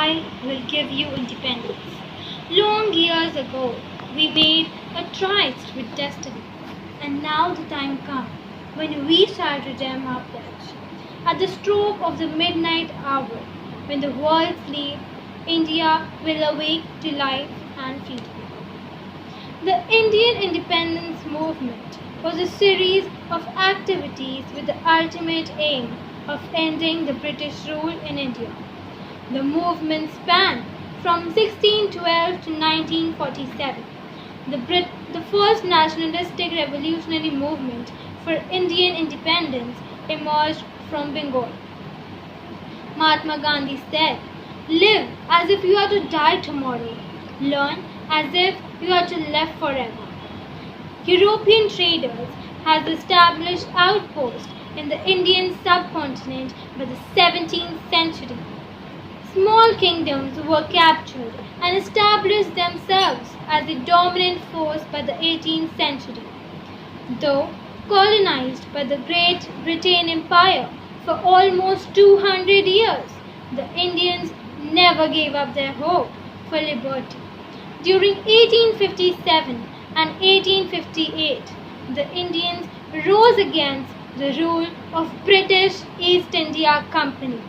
I will give you independence. Long years ago, we made a tryst with destiny, and now the time comes when we shall redeem our pledge. At the stroke of the midnight hour, when the world sleeps, India will awake to life and freedom. The Indian independence movement was a series of activities with the ultimate aim of ending the British rule in India. The movement spanned from 1612 to 1947. The first nationalistic revolutionary movement for Indian independence emerged from Bengal. Mahatma Gandhi said, "Live as if you are to die tomorrow. Learn as if you are to live forever." European traders had established outposts in the Indian subcontinent by the 17th century. Small kingdoms were captured and established themselves as a dominant force by the 18th century. Though colonized by the Great Britain Empire for almost 200 years, the Indians never gave up their hope for liberty. During 1857 and 1858, the Indians rose against the rule of British East India Company.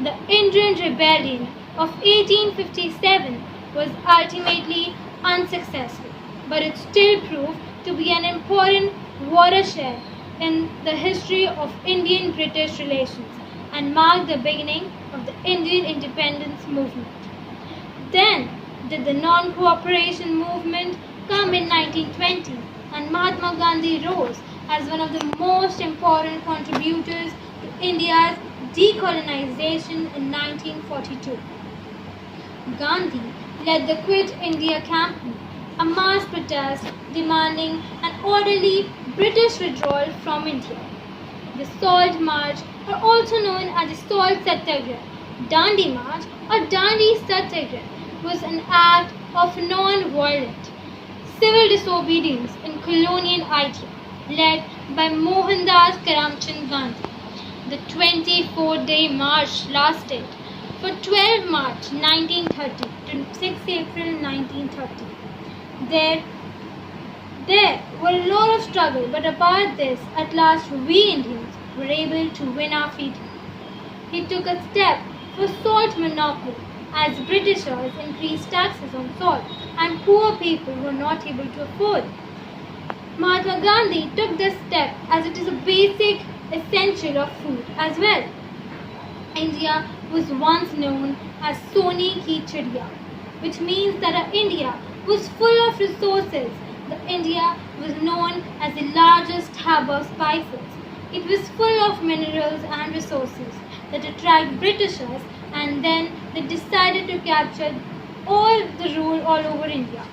The Indian Rebellion of 1857 was ultimately unsuccessful, but it still proved to be an important watershed in the history of Indian-British relations and marked the beginning of the Indian independence movement. Then did the non-cooperation movement come in 1920, and Mahatma Gandhi rose as one of the most important contributors to India's decolonization in 1942. Gandhi led the Quit India campaign, a mass protest demanding an orderly British withdrawal from India. The Salt March, or also known as the Salt Satyagrah, Dandi March or Dandi Satyagrah, was an act of non-violent civil disobedience in colonial India, led by Mohandas Karamchand Gandhi. The 24-day march lasted for 12 March 1930 to 6 April 1930. There were a lot of struggle, but about this, at last we Indians were able to win our freedom. He took a step for salt monopoly as Britishers increased taxes on salt and poor people were not able to afford. Mahatma Gandhi took this step as it is a basic essential of food as well. India was once known as Sone ki Chidiya, which means that our India was full of resources. The India was known as the largest hub of spices. It was full of minerals and resources that attract Britishers, and then they decided to capture all the rule all over India.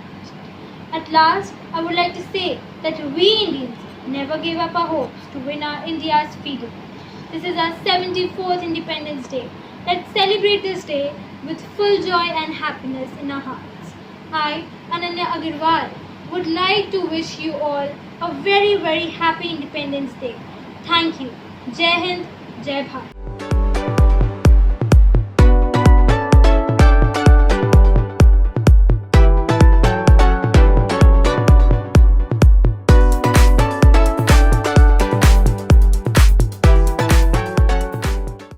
At last, I would like to say that we Indians never gave up our hopes to win our India's freedom. This is our 74th Independence Day. Let's celebrate this day with full joy and happiness in our hearts. I, Ananya, would like to wish you all a very, very happy Independence Day. Thank you. Jai Hind, Jai Bharat.